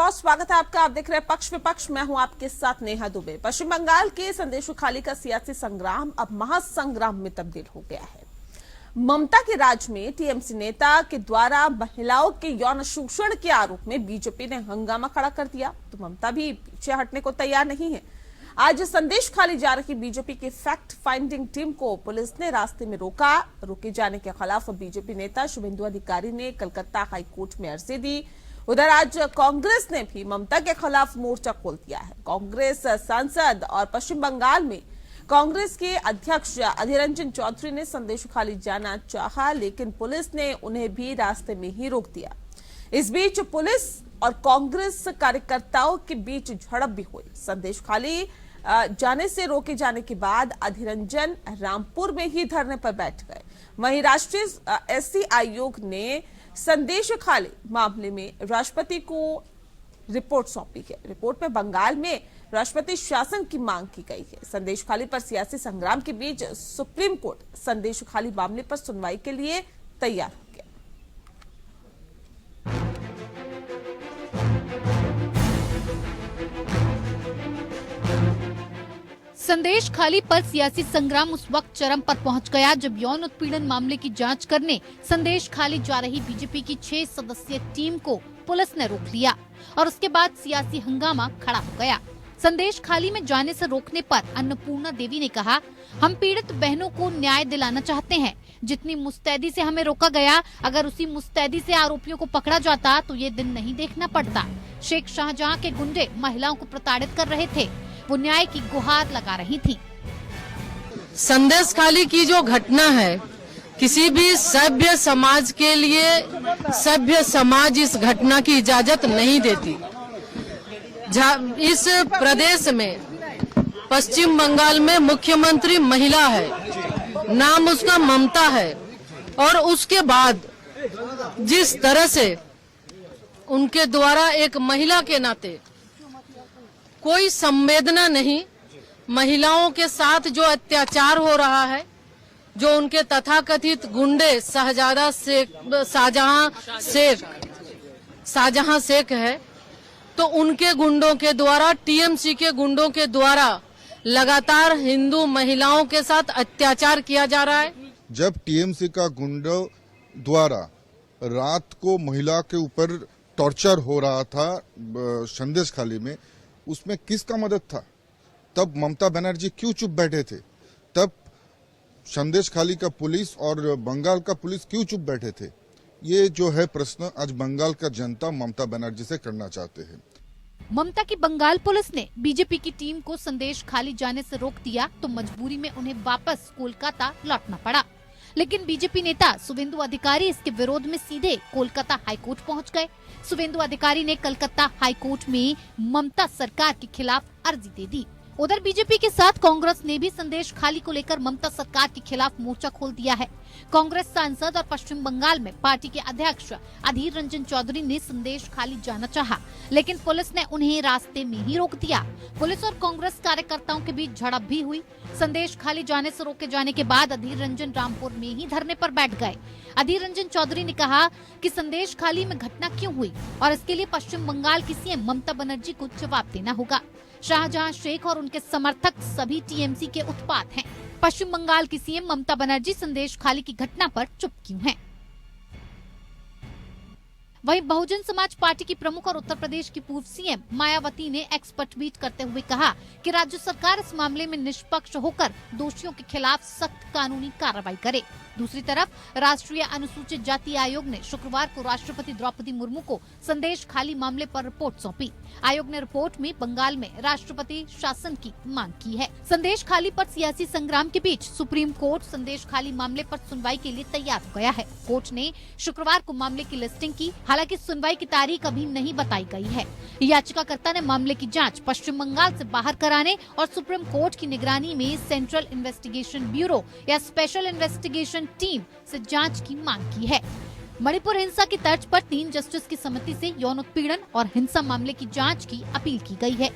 बहुत स्वागत है आपका। आप देख रहे हैं पक्ष विपक्ष। मैं हूं आपके साथ नेहा दुबे। पश्चिम बंगाल के संदेशखाली का सियासी संग्राम अब महासंग्राम में तब्दील हो गया है। ममता के राज में टीएमसी नेता के द्वारा महिलाओं के यौन शोषण के आरोप में बीजेपी ने हंगामा खड़ा कर दिया, तो ममता भी पीछे हटने को तैयार नहीं है। आज संदेशखाली जा रही बीजेपी की फैक्ट फाइंडिंग टीम को पुलिस ने रास्ते में रोका। रोके जाने के खिलाफ बीजेपी नेता शुभेंदु अधिकारी ने कलकत्ता हाईकोर्ट में अर्जी दी। उधर आज कांग्रेस ने भी ममता के खिलाफ मोर्चा खोल दिया है। कांग्रेस सांसद और पश्चिम बंगाल में कांग्रेस के अध्यक्ष अधीर रंजन चौधरी ने संदेशखाली जाना चाहा, लेकिन पुलिस ने उन्हें भी रास्ते में ही रोक दिया। इस बीच पुलिस और कांग्रेस कार्यकर्ताओं के बीच झड़प भी हुई। संदेशखाली जाने से रोके जाने के बाद अधीर रंजन रामपुर में ही धरने पर बैठ गए। वहीं राष्ट्रीय एससी आयोग ने संदेशखाली मामले में राष्ट्रपति को रिपोर्ट सौंपी है। रिपोर्ट में बंगाल में राष्ट्रपति शासन की मांग की गई है। संदेशखाली पर सियासी संग्राम के बीच सुप्रीम कोर्ट संदेशखाली मामले पर सुनवाई के लिए तैयार हो गया। संदेशखाली पर सियासी संग्राम उस वक्त चरम पर पहुंच गया जब यौन उत्पीड़न मामले की जांच करने संदेशखाली जा रही बीजेपी की 6 सदस्यीय टीम को पुलिस ने रोक लिया और उसके बाद सियासी हंगामा खड़ा हो गया। संदेशखाली में जाने से रोकने पर अन्नपूर्णा देवी ने कहा, हम पीड़ित बहनों को न्याय दिलाना चाहते हैं। जितनी मुस्तैदी से हमें रोका गया, अगर उसी मुस्तैदी से आरोपियों को पकड़ा जाता तो ये दिन नहीं देखना पड़ता। शेख शाहजहां के गुंडे महिलाओं को प्रताड़ित कर रहे थे, वो न्याय की गुहार लगा रही थी। संदेशखाली की जो घटना है, किसी भी सभ्य समाज के लिए सभ्य समाज इस घटना की इजाजत नहीं देती। इस प्रदेश में पश्चिम बंगाल में मुख्यमंत्री महिला है, नाम उसका ममता है, और उसके बाद जिस तरह से उनके द्वारा एक महिला के नाते कोई संवेदना नहीं, महिलाओं के साथ जो अत्याचार हो रहा है, जो उनके तथाकथित गुंडे शाहजहां शेख है, तो उनके गुंडों के द्वारा, टीएमसी के गुंडों के द्वारा लगातार हिंदू महिलाओं के साथ अत्याचार किया जा रहा है। जब टीएमसी का गुंडों द्वारा रात को महिला के ऊपर टॉर्चर हो रहा था संदेशखाली में, उसमें किसका मदद था? तब ममता बनर्जी क्यों चुप बैठे थे? तब संदेशखाली का पुलिस और बंगाल का पुलिस क्यों चुप बैठे थे? ये जो है प्रश्न आज बंगाल का जनता ममता बनर्जी से करना चाहते हैं। ममता की बंगाल पुलिस ने बीजेपी की टीम को संदेशखाली जाने से रोक दिया तो मजबूरी में उन्हें वापस कोलकाता लौटना पड़ा। लेकिन बीजेपी नेता शुभेंदु अधिकारी इसके विरोध में सीधे कोलकाता हाईकोर्ट पहुंच गए। शुभेंदु अधिकारी ने कलकत्ता हाईकोर्ट में ममता सरकार के खिलाफ अर्जी दे दी। उधर बीजेपी के साथ कांग्रेस ने भी संदेशखाली को लेकर ममता सरकार के खिलाफ मोर्चा खोल दिया है। कांग्रेस सांसद और पश्चिम बंगाल में पार्टी के अध्यक्ष अधीर रंजन चौधरी ने संदेशखाली जाना चाहा, लेकिन पुलिस ने उन्हें रास्ते में ही रोक दिया। पुलिस और कांग्रेस कार्यकर्ताओं के बीच झड़प भी हुई। संदेशखाली जाने से रोके जाने के बाद अधीर रंजन रामपुर में ही धरने पर बैठ गए। अधीर रंजन चौधरी ने कहा कि संदेशखाली में घटना क्यों हुई और इसके लिए पश्चिम बंगाल की सीएम ममता बनर्जी को जवाब देना होगा। शाहजहां शेख और उनके समर्थक सभी टीएमसी के उत्पात हैं। पश्चिम बंगाल की सीएम ममता बनर्जी संदेशखाली की घटना पर चुप क्यों हैं? वहीं बहुजन समाज पार्टी की प्रमुख और उत्तर प्रदेश की पूर्व सीएम मायावती ने एक्स पर ट्वीट करते हुए कहा कि राज्य सरकार इस मामले में निष्पक्ष होकर दोषियों के खिलाफ सख्त कानूनी कार्रवाई करे। दूसरी तरफ राष्ट्रीय अनुसूचित जाति आयोग ने शुक्रवार को राष्ट्रपति द्रौपदी मुर्मू को संदेशखाली मामले पर रिपोर्ट सौंपी। आयोग ने रिपोर्ट में बंगाल में राष्ट्रपति शासन की मांग की है। संदेशखाली पर सियासी संग्राम के बीच सुप्रीम कोर्ट संदेशखाली मामले पर सुनवाई के लिए तैयार हो गया है। कोर्ट ने शुक्रवार को मामले की लिस्टिंग की, हालांकि सुनवाई की तारीख अभी नहीं बताई गई है। याचिकाकर्ता ने मामले की जांच पश्चिम बंगाल से बाहर कराने और सुप्रीम कोर्ट की निगरानी में सेंट्रल इन्वेस्टिगेशन ब्यूरो या स्पेशल इन्वेस्टिगेशन टीम से जांच की मांग की है। मणिपुर हिंसा की तर्ज पर 3 जस्टिस की समिति से यौन उत्पीड़न और हिंसा मामले की जांच की अपील की गई है।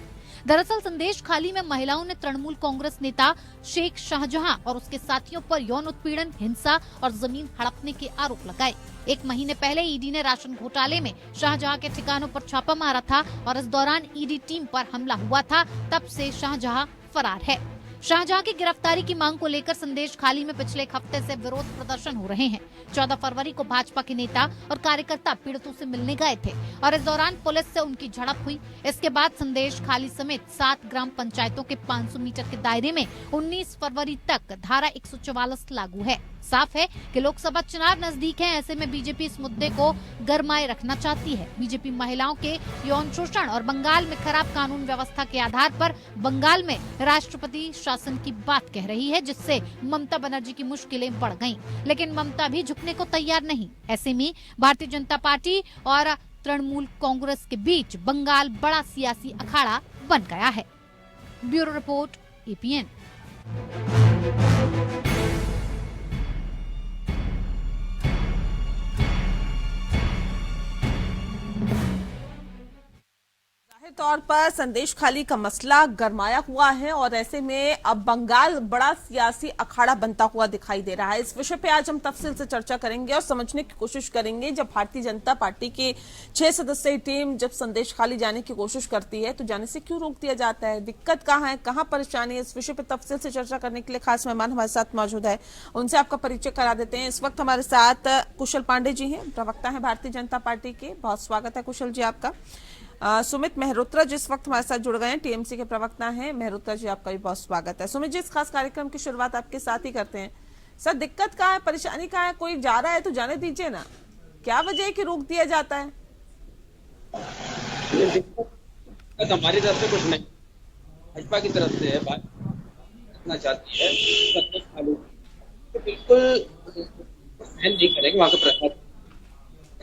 दरअसल संदेश खाली में महिलाओं ने तृणमूल कांग्रेस नेता शेख शाहजहां और उसके साथियों पर यौन उत्पीड़न, हिंसा और जमीन हड़पने के आरोप लगाए। 1 महीने पहले ईडी ने राशन घोटाले में शाहजहां के ठिकानों पर छापा मारा था और इस दौरान ईडी टीम पर हमला हुआ था। तब से शाहजहां फरार है। शाहजहां की गिरफ्तारी की मांग को लेकर संदेश खाली में पिछले एक हफ्ते से विरोध प्रदर्शन हो रहे हैं। 14 फरवरी को भाजपा के नेता और कार्यकर्ता पीड़ितों से मिलने गए थे और इस दौरान पुलिस से उनकी झड़प हुई। इसके बाद संदेश खाली समेत 7 ग्राम पंचायतों के 500 मीटर के दायरे में 19 फरवरी तक धारा 144 लागू है। साफ है कि लोकसभा चुनाव नजदीक है, ऐसे में बीजेपी इस मुद्दे को गरमाए रखना चाहती है। बीजेपी महिलाओं के यौन शोषण और बंगाल में खराब कानून व्यवस्था के आधार पर बंगाल में राष्ट्रपति शासन की बात कह रही है, जिससे ममता बनर्जी की मुश्किलें बढ़ गईं। लेकिन ममता भी झुकने को तैयार नहीं। ऐसे में भारतीय जनता पार्टी और तृणमूल कांग्रेस के बीच बंगाल बड़ा सियासी अखाड़ा बन गया है। Bureau report, APN। तौर पर संदेश खाली का मसला गरमाया हुआ है और ऐसे में अब बंगाल बड़ा सियासी अखाड़ा बनता हुआ दिखाई दे रहा है। इस विषय पे आज हम तफसील से चर्चा करेंगे और समझने की कोशिश करेंगे। जब भारतीय जनता पार्टी की 6 सदस्यीय टीम जब संदेश खाली जाने की कोशिश करती है तो जाने से क्यों रोक दिया जाता है, दिक्कत कहाँ है, कहाँ परेशानी है, इस विषय पे तफसील से चर्चा करने के लिए खास मेहमान हमारे साथ मौजूद है। उनसे आपका परिचय करा देते हैं। इस वक्त हमारे साथ कुशल पांडे जी हैं, प्रवक्ता है भारतीय जनता पार्टी के। बहुत स्वागत है कुशल जी आपका। सुमित मेहरोत्रा जिस वक्त हमारे साथ जुड़ गए हैं, टीएमसी के प्रवक्ता हैं। मेहरोत्रा जी आपका भी बहुत स्वागत है। सुमित जी, इस खास कार्यक्रम की शुरुआत आपके साथ ही करते हैं। सर, दिक्कत कहाँ है, परेशानी कहाँ है? कोई जा रहा है तो जाने दीजिए ना, क्या वजह है कि रोक दिया जाता है? दिक्कत हमारी तरफ से कुछ नहीं, भाजपा की तरफ से है। बात चाहती है तो बिल्कुल नहीं करेंगे वहाँ का प्रसाद,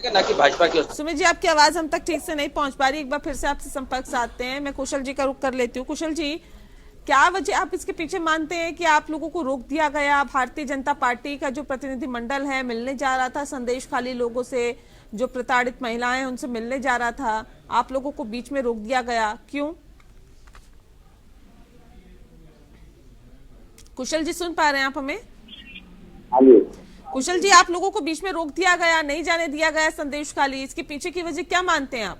ना कि भाजपा की। सुमित जी, आपकी आवाज हम तक ठीक से नहीं पहुंच पा रही, एक बार फिर से आपसे संपर्क साधते हैं। मैं कुशल जी का रुख कर लेती हूँ। कुशल जी, क्या वजह आप इसके पीछे मानते हैं कि आप लोगों को रोक दिया गया? भारतीय जनता पार्टी का जो प्रतिनिधिमंडल है मिलने जा रहा था संदेश खाली लोगों से, जो प्रताड़ित महिलाएं उनसे मिलने जा रहा था, आप लोगों को बीच में रोक दिया गया, क्यों? कुशल जी, सुन पा रहे हैं आप हमें? कुशल जी, आप लोगों को बीच में रोक दिया गया, नहीं जाने दिया गया संदेश खाली, इसके पीछे की वजह क्या मानते हैं आप?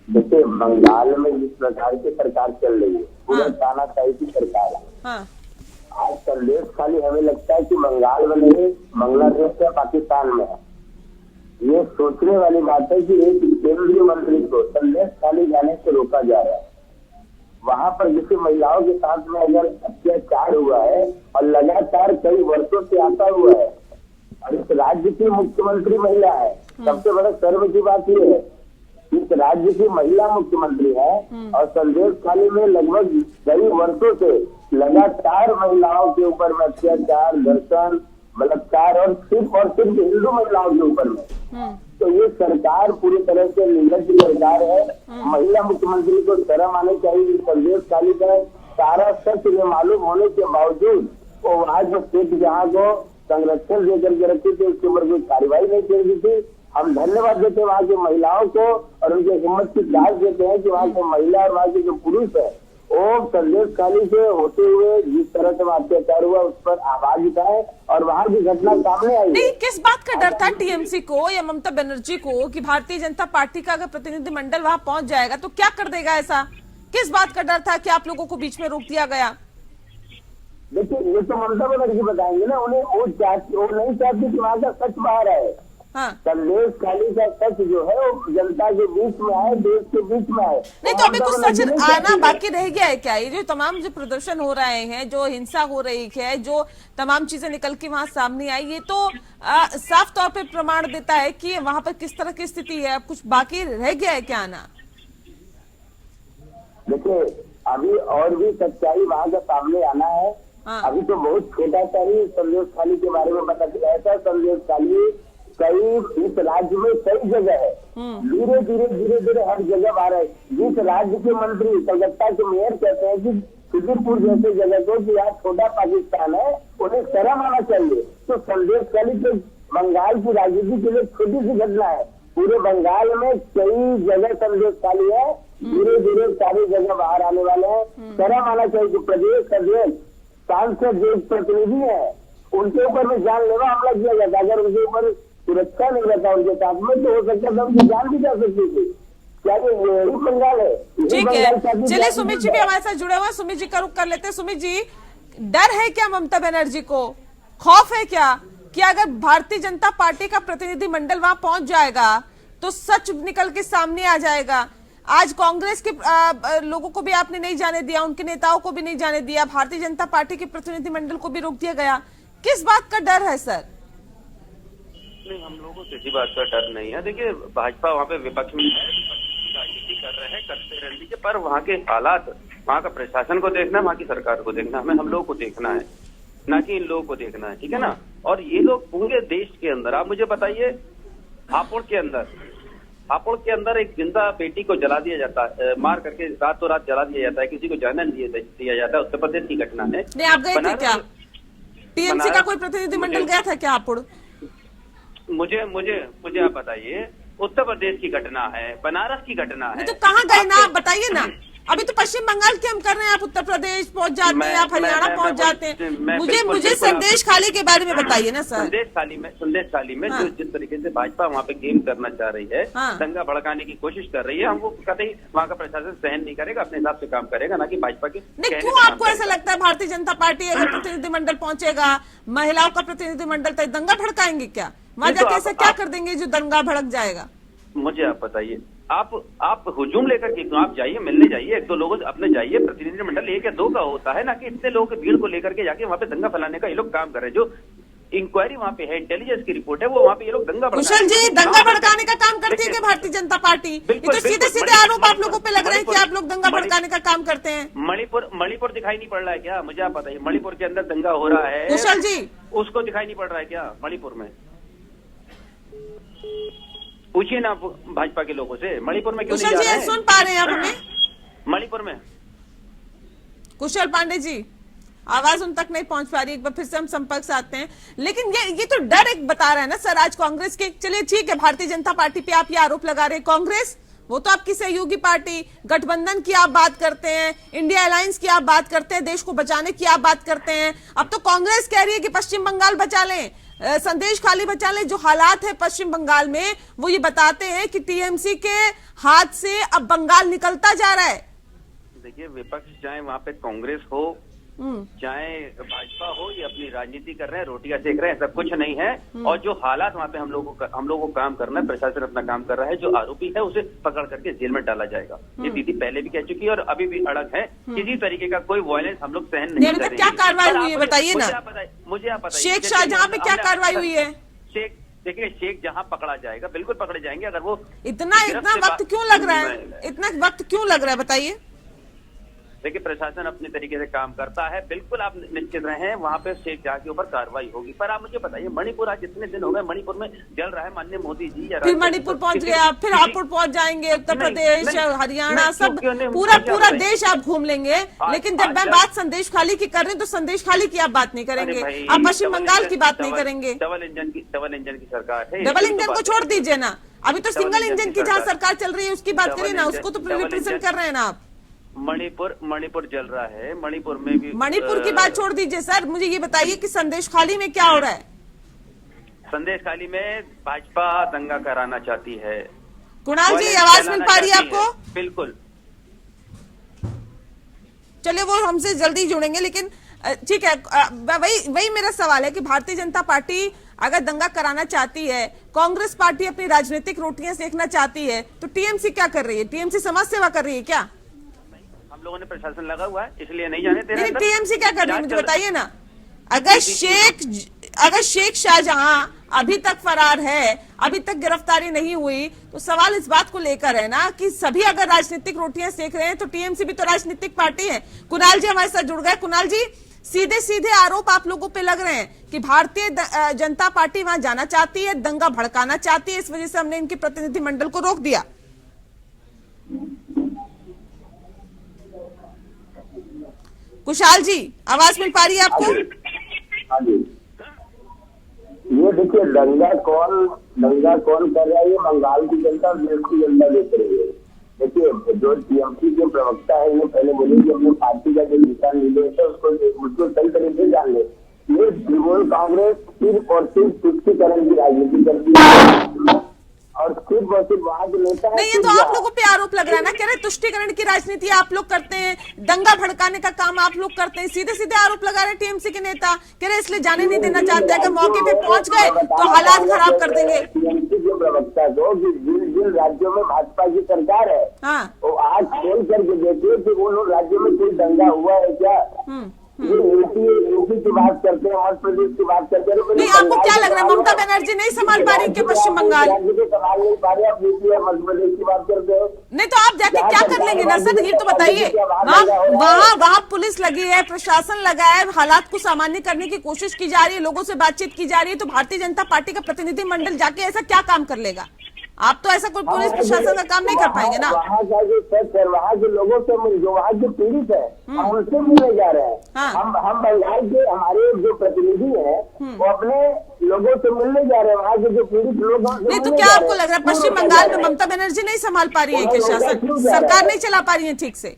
देखिए, बंगाल में जिस प्रकार की सरकार चल रही है, पूरा तानाशाही की सरकार है। हाँ। आज संदेश खाली हमें लगता है कि बंगाल में नहीं, बांग्लादेश या पाकिस्तान में है। ये सोचने वाली बात है कि एक केंद्रीय मंत्री को संदेश खाली जाने से रोका जा रहा है। वहाँ पर जैसे महिलाओं के साथ में अगर अत्याचार हुआ है और लगातार कई वर्षों से आता हुआ है, और इस राज्य की मुख्यमंत्री महिला है, सबसे बड़ा सर्व की बात यह है, इस राज्य की महिला मुख्यमंत्री है और संदेश खाली में लगभग कई वर्षों से लगातार महिलाओं के ऊपर में अत्याचार, दर्शन, बलात्कार और सिर्फ हिंदू महिलाओं के ऊपर में। तो ये सरकार पूरी तरह से निर्लज्ज सरकार है। महिला मुख्यमंत्री को शर्म आनी चाहिए। संदेश खाली का सारा सच मालूम होने के बावजूद वो वहाँ जो सीट जहाँ को संरक्षण देकर के रखी थी उसके ऊपर कोई कार्रवाई नहीं की गई थी। हम धन्यवाद देते हैं वहाँ की महिलाओं को और उनके हिम्मत की दाद देते हैं कि वहाँ की महिला और वहाँ के जो पुरुष है वो संदेश खाली से होते हुए जिस तरह से अत्याचार हुआ उस पर आवाज उठाए और वहाँ की घटना सामने आई। नहीं, किस बात का डर था टीएमसी को या ममता बनर्जी को कि भारतीय जनता पार्टी का अगर प्रतिनिधिमंडल वहाँ पहुंच जाएगा तो क्या कर देगा? ऐसा किस बात का डर था कि आप लोगों को बीच में रोक दिया गया? देखिए, ये तो ममता बनर्जी बताएंगे ना। उन्हें वो नहीं चाहती कि वहाँ का सच बाहर आए। हाँ। संदेश खाली का सच जो है वो जनता के बीच में आए, देश के बीच में आए। नहीं तो अभी कुछ सच आना बाकी रह गया है क्या? ये जो तमाम जो प्रदर्शन हो रहे हैं, जो हिंसा हो रही है, जो तमाम चीजें निकल के वहाँ सामने आई, ये तो साफ तौर पे प्रमाण देता है कि वहाँ पर किस तरह की स्थिति है। अब कुछ बाकी रह गया है क्या आना? देखिए, अभी और भी सच्चाई वहाँ का सामने आना है। हाँ। अभी तो बहुत छोटा सा ही संदेश खाली के बारे में पता चला था। संदेश खाली कई इस राज्य में कई जगह है, धीरे धीरे हर जगह आ रहा है। जिस राज्य के मंत्री कलकत्ता के मेयर कहते हैं कि सुदीरपुर जैसे जगह को कि आज छोटा पाकिस्तान है, उन्हें शर्म आना चाहिए। तो संदेश खाली तो बंगाल की राजनीति के लिए छोटी सी घटना है। पूरे बंगाल में कई जगह संदेश खाली है धीरे धीरे सारी जगह बाहर आने वाले हैं। शर्म आना चाहिए कि प्रदेश अध्यक्ष सांसद जो प्रतिनिधि है उनके ऊपर भी जानलेवा हमला किया जाता। अगर उनके ऊपर सुरक्षा नहीं रहता उनके साथ में तो हो सकता है उनकी जान भी जा सकती थी। क्या यही बंगाल है? ठीक है, चलिए सुमित जी भी हमारे साथ जुड़े हुए हैं। सुमित जी का रुख कर लेते हैं। सुमित जी, डर है क्या ममता बनर्जी को? खौफ है क्या कि अगर भारतीय जनता पार्टी का प्रतिनिधि मंडल वहां पहुंच जाएगा तो सच निकल के सामने आ जाएगा? आज कांग्रेस के लोगों को भी आपने नहीं जाने दिया, उनके नेताओं को भी नहीं जाने दिया, भारतीय जनता पार्टी के प्रतिनिधि मंडल को भी रोक दिया गया। किस बात का डर है सर? नहीं, हम लोगों को किसी बात का डर नहीं है। देखिए, भाजपा वहाँ पे विपक्ष में है, राजनीति कर रहे हैं, करते रहने दीजिए, पर वहाँ के हालात, वहाँ का प्रशासन को देखना है, वहाँ की सरकार को देखना है, हमें हम लोगों को देखना है, ना कि इन लोगों को देखना है, ठीक है ना। और ये लोग पूरे देश के अंदर, आप मुझे बताइए, हापुड़ के अंदर एक जिंदा बेटी को जला दिया जाता है, मार करके रातों रात जला दिया जाता है, किसी को जाना नहीं दिया जाता है। उत्तर प्रदेश की घटना है। नहीं, आप गए थे क्या? टीएमसी का कोई प्रतिनिधि मंडल गया था क्या हापुड़? मुझे आप बताइए, उत्तर प्रदेश की घटना है, बनारस की घटना है, तो कहाँ गए ना, आप बताइए ना। अभी तो पश्चिम बंगाल की हम कर रहे हैं, आप उत्तर प्रदेश पहुंच जाते हैं, आप हरियाणा पहुंच जाते हैं। मुझे संदेश खाली के बारे में बताइए ना सर। संदेश खाली में हाँ। जो जिस तरीके से भाजपा वहाँ पे गेम करना चाह रही है, हाँ। दंगा भड़काने की कोशिश कर रही है, हमको कतई वहाँ का प्रशासन सहन नहीं करेगा, अपने हिसाब से काम करेगा, ना कि भाजपा की। नहीं, क्यों आपको ऐसा लगता है भारतीय जनता पार्टी अगर प्रतिनिधिमंडल पहुंचेगा, महिलाओं का प्रतिनिधिमंडल, तो दंगा भड़काएंगे क्या? वहां जाके ऐसा क्या कर देंगे जो दंगा भड़क जाएगा? मुझे आप बताइए, आप हुजूम लेकर के आप जाइए, मिलने जाइए, एक दो लोगों से अपने जाइए, प्रतिनिधिमंडल एक या दो का होता है, ना कि इतने लोगों की भीड़ को लेकर के जाके वहाँ पे दंगा फैलाने का ये लोग काम कर रहे हैं। जो इंक्वायरी वहाँ पे है, इंटेलिजेंस की रिपोर्ट है, वो वहाँ पे ये लोग दंगा कुशल जी, दंगा भड़काने का काम करती है क्या भारतीय जनता पार्टी? ये तो सीधे सीधे आरोप आप लोगों पे लग रहे हैं कि आप लोग दंगा भड़काने का काम करते हैं। मणिपुर दिखाई नहीं पड़ रहा है क्या? मुझे आप बताइए, मणिपुर के अंदर दंगा हो रहा है, कुशल जी, उसको दिखाई नहीं पड़ रहा है क्या मणिपुर में? पूछिए ना भाजपा के लोगों से, मणिपुर में क्यों नहीं जा रहे हैं? सुन पा रहे हैं आप हमें? मणिपुर में कुशल पांडे जी, आवाज उन तक नहीं पहुंच पा रही। एक बार फिर से हम संपर्क से आते हैं। लेकिन ये तो डर एक बता रहा है ना सर आज कांग्रेस के। चलिए ठीक है, भारतीय जनता पार्टी पे आप ये आरोप लगा रहे हैं, कांग्रेस वो तो आपकी सहयोगी पार्टी, गठबंधन की आप बात करते हैं, इंडिया अलायंस की आप बात करते हैं, देश को बचाने की आप बात करते हैं। अब तो कांग्रेस कह रही है कि पश्चिम बंगाल बचा लें, संदेश खाली बचा लें। जो हालात है पश्चिम बंगाल में वो ये बताते हैं कि टीएमसी के हाथ से अब बंगाल निकलता जा रहा है। देखिए, विपक्ष चाहे वहाँ पे कांग्रेस हो चाहे भाजपा हो, ये अपनी राजनीति कर रहे हैं, रोटियां सेक रहे हैं, सब कुछ नहीं है। और जो हालात वहाँ पे हम लोगों को काम करना है, प्रशासन अपना काम कर रहा है, जो आरोपी है उसे पकड़ करके जेल में डाला जाएगा। ये दीदी पहले भी कह चुकी है और अभी भी अड़ग है, किसी तरीके का कोई वायलेंस हम लोग सहन नहीं करेंगे। क्या कार्रवाई हुई है बताइए ना, मुझे आप बताइए। शेख शाहजहां पे क्या कार्रवाई हुई है? देखिए, शेख जहां पकड़ा जाएगा बिल्कुल पकड़े जाएंगे। अगर वो इतना वक्त क्यों लग रहा है? इतना वक्त क्यों लग रहा है बताइए? देखिए, प्रशासन अपने तरीके से काम करता है, बिल्कुल आप निश्चित रहें, वहाँ पे शेख शाह के ऊपर कार्रवाई होगी। पर आप मुझे बताइए, मणिपुर आज इतने दिन हो गए, मणिपुर में जल रहा है, माननीय मोदी जी फिर मणिपुर पहुंच गया, फिर हापुड़ पहुंच जाएंगे, उत्तर प्रदेश, हरियाणा, सब पूरा देश आप घूम लेंगे। लेकिन जब मैं बात संदेश खाली की कर रही हूँ तो संदेश खाली की आप बात नहीं करेंगे, आप पश्चिम बंगाल की बात नहीं करेंगे। डबल इंजन की सरकार है। डबल इंजन को छोड़ दीजिए ना, अभी तो सिंगल इंजन की जहाँ सरकार चल रही है उसकी बात करिए ना, उसको तो रिप्रेजेंट कर रहे हैं ना आप। मणिपुर जल रहा है, मणिपुर में भी। मणिपुर की बात छोड़ दीजिए सर, मुझे ये बताइए कि संदेश खाली में क्या हो रहा है? संदेश खाली में भाजपा दंगा कराना चाहती है। कुणाल जी, आवाज मिल पा रही है आपको? बिल्कुल। चलिए, वो हमसे जल्दी जुड़ेंगे, लेकिन ठीक है, वही मेरा सवाल है कि भारतीय जनता पार्टी अगर दंगा कराना चाहती है, कांग्रेस पार्टी अपनी राजनीतिक रोटियां सेकना चाहती है, तो टीएमसी क्या कर रही है? टीएमसी समाज सेवा कर रही है क्या? हम लोगों ने प्रशासन लगा हुआ है, इसलिए नहीं जाने दे रहे। टीएमसी क्या कर रही है मुझे बताइए ना। अगर शेख शाहजहां अभी तक फरार है, अभी तक गिरफ्तारी नहीं हुई, तो सवाल इस बात को लेकर है ना कि सभी अगर राजनीतिक रोटियां सेक रहे हैं तो टीएमसी भी तो राजनीतिक पार्टी है। कुणाल जी हमारे साथ जुड़ गए। कुणाल जी, सीधे सीधे आरोप आप लोगों पे लग रहे हैं कि भारतीय जनता पार्टी वहां जाना चाहती है, दंगा भड़काना चाहती है, इस वजह से हमने इनके प्रतिनिधि मंडल को रोक दिया। कुशाल जी, आवाज मिल पा रही है आपको? हाँ जी। ये देखिए, दंगा कौन कर रहा है? ये बंगाल की जनता और देश की जनता देख रही है। देखिए जो टीएमसी के प्रवक्ता है ये पहले बोले कि अपने पार्टी का जो दिशा निर्देश है उसको सही तरीके से जान ले। ये तृणमूल कांग्रेस सिर्फ और सिर्फ तुष्टीकरण की राजनीति करती है और सिर्फ और सिर्फ वहाँ के नेता नहीं, ये तो आप लोगों पे आरोप लग रहा है ना, कह रहे तुष्टीकरण की राजनीति आप लोग करते हैं, दंगा भड़काने का काम आप लोग करते हैं, सीधे सीधे आरोप लगा रहे हैं टीएमसी के नेता, कह रहे इसलिए जाने नहीं देना चाहते, अगर मौके पे पहुंच गए तो हालात खराब कर देंगे। टीएमसी के प्रवक्ता को जिन राज्यों में भाजपा की सरकार है हाँ, वो आज खोल करके देखिए कि उन राज्यों में कोई दंगा हुआ है क्या। ये यूपी की बात करते हैं, मध्य प्रदेश की बात करते हैं। नहीं, आपको क्या लग रहा है ममता बनर्जी नहीं संभाल पा रही क्या पश्चिम बंगाल? राज्य को संभाल नहीं पा रहे, आप यूपी और मध्य प्रदेश की बात करते हो। नहीं तो आप जाके क्या कर लेंगे नरसद, ये तो बताइए। वहाँ पुलिस लगी है, प्रशासन लगा है, हालात को सामान्य करने की कोशिश की जा रही है, लोगों से बातचीत की जा रही है, तो भारतीय जनता पार्टी का प्रतिनिधिमंडल जाके ऐसा क्या काम कर लेगा? आप तो ऐसा कोई पुलिस प्रशासन का काम नहीं कर पाएंगे ना। वहाँ का जो सच है, वहाँ के लोगों से जो वहाँ के पीड़ित है हम उनसे मिलने जा रहे हैं। हाँ। हम बंगाल के हमारे जो प्रतिनिधि है वो अपने लोगों से मिलने जा रहे हैं, वहाँ के जो पीड़ित लोग हैं। नहीं तो क्या आपको लग रहा है पश्चिम बंगाल में ममता बनर्जी नहीं संभाल पा रही है क्या शासन, सरकार नहीं चला पा रही है ठीक से?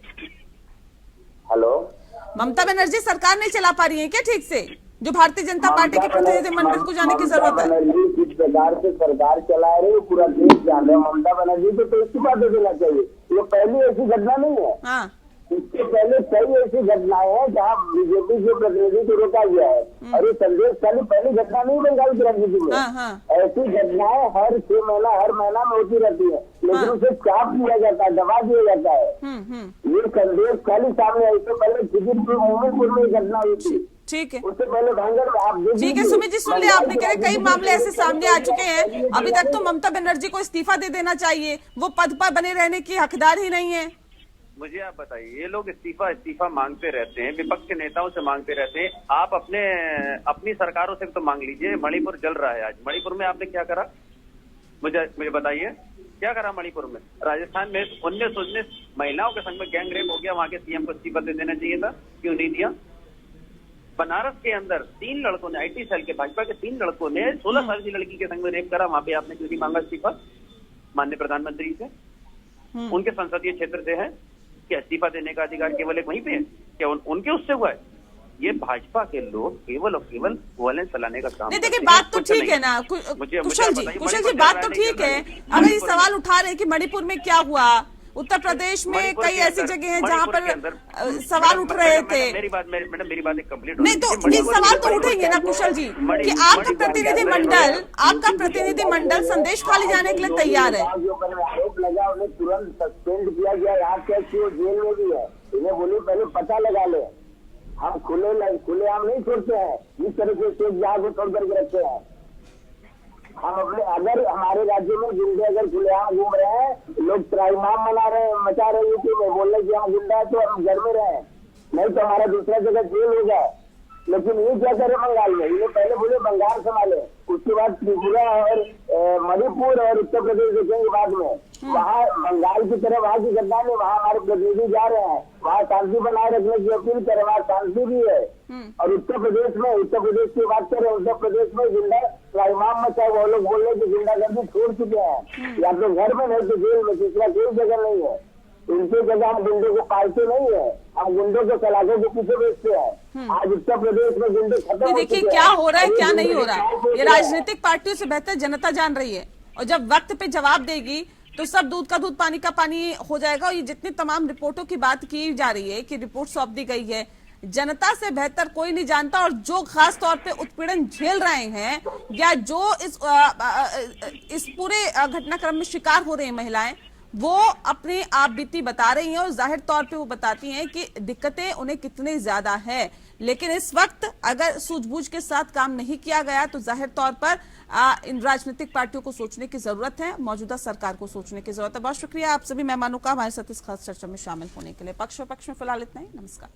हेलो, ममता बनर्जी सरकार नहीं चला पा रही है क्या ठीक से, जो भारतीय जनता पार्टी के प्रतिनिधिमंडल को जाने की जरूरत है? ममता बनर्जी किस प्रकार से सरकार चला रही है पूरा देश जान रहे हैं। ममता बनर्जी को तो इस्तीफा दे देना चाहिए, ये पहली ऐसी घटना नहीं है। हाँ, इसके पहले कई ऐसी घटनाएं हैं जहाँ बीजेपी के प्रतिनिधि को रोका गया है और ये संदेश खाली पहली घटना नहीं बंगाल की राजनीति में। हाँ, हाँ। ऐसी घटनाएं हर 6 महीना हर महीना में होती रहती है, लेकिन उसे चाप दिया जाता है, दबा दिया जाता है। ये संदेश खाली सामने है। इससे पहले खिजिरपुर मोमिनपुर में घटना हुई थी, ठीक है, उससे पहले भांगड़ में आप ठीक है सुमित जी सुन लिया आपने, कह रहे कई मामले ऐसे सामने आ चुके हैं, अभी तक तो ममता बनर्जी को इस्तीफा दे देना चाहिए, वो पद पर बने रहने की हकदार ही नहीं है। मुझे आप बताइए, ये लोग इस्तीफा मांगते रहते हैं, विपक्ष के नेताओं से मांगते रहते हैं, आप अपनी सरकारों से तो मांग लीजिए। मणिपुर जल रहा है आज, मणिपुर में आपने क्या करा? मुझे बताइए क्या करा मणिपुर में? राजस्थान में 19 महिलाओं के संग में गैंग रेप हो गया, वहां के सीएम को इस्तीफा दे देना चाहिए था, क्यों नहीं दिया? बनारस के अंदर 3 लड़कों ने, IT सेल के भाजपा के 3 लड़कों ने 16 साल की लड़की के संग में रेप करा, वहां पे आपने क्यों नहीं मांगा इस्तीफा माननीय प्रधानमंत्री से? उनके संसदीय क्षेत्र से है क्या इस्तीफा देने का अधिकार? केवल एक वहीं पे है क्या? उनके उससे हुआ है? ये भाजपा के लोग केवल और केवल वॉयलेंस फैलाने का काम। नहीं देखिए बात तो ठीक है ना कुशल जी बात तो ठीक है, अगर ये सवाल उठा रहे हैं कि मणिपुर में क्या हुआ, उत्तर प्रदेश में कई ऐसी जगह हैं जहां पर सवाल उठ रहे थे। मेरी बात एक कंप्लीट नहीं तो ये सवाल तो उठेंगे ना कुशल जी कि आपका प्रतिनिधिमंडल संदेश खाली जाने के लिए तैयार है। आरोप लगा, उन्हें तुरंत सस्पेंड किया गया, यहाँ क्या जेल में भी है। इन्हें बोले पहले पता लगा ले, हम खुलेआम नहीं छोड़ते हैं, इस तरह से शेख जहाँ को छोड़ करके रखते हैं। हम अपने अगर हमारे राज्य में गुंडे अगर खुलेआम घूम रहे हैं, लोग त्राइमाम मचा रहे हैं यूपी में, बोल रहे कि हम गुंडा है तो हम घर में रहे, नहीं तो हमारा दूसरा जगह जेल होगा। लेकिन ये क्या करे बंगाल में, ये पहले बोले बंगाल संभाले, उसके बाद त्रिपुरा और मणिपुर और उत्तर प्रदेश देखेंगे बाद में। वहाँ बंगाल की तरह वहाँ की घटना में वहाँ हमारे प्रतिनिधि जा रहे हैं, वहाँ शांति बनाए रखने की अपील करें, वहाँ शांति भी है। और उत्तर प्रदेश की बात करें, उत्तर प्रदेश में गुंडा इमाम मचा, वो लोग बोल रहे कि गुंडागर्दी छोड़ चुके हैं, या तो घर में नहीं तो जेल में, तीसरा कोई जगह नहीं है। इनकी जगह हम गुंडों को पालते नहीं है, हम गुंडों को सलाखों के पीछे बेचते हैं। आज उत्तर प्रदेश में गुंडे खत्म। देखिए क्या हो रहा है क्या नहीं हो रहा है, ये राजनीतिक पार्टियों से बेहतर जनता जान रही है, और जब वक्त पे जवाब देगी तो सब दूध का दूध पानी का पानी हो जाएगा। और ये जितनी तमाम रिपोर्टों की बात की जा रही है कि रिपोर्ट सौंप दी गई है, जनता से बेहतर कोई नहीं जानता। और जो खास तौर पे उत्पीड़न झेल रहे हैं या जो इस पूरे घटनाक्रम में शिकार हो रही हैं महिलाएं, वो अपनी आप बीती बता रही हैं, और जाहिर तौर पे वो बताती हैं कि दिक्कतें उन्हें कितनी ज्यादा है। लेकिन इस वक्त अगर सूझबूझ के साथ काम नहीं किया गया तो जाहिर तौर पर इन राजनीतिक पार्टियों को सोचने की जरूरत है, मौजूदा सरकार को सोचने की जरूरत है। बहुत शुक्रिया आप सभी मेहमानों का हमारे साथ इस खास चर्चा में शामिल होने के लिए। पक्ष में फिलहाल इतना ही, नमस्कार।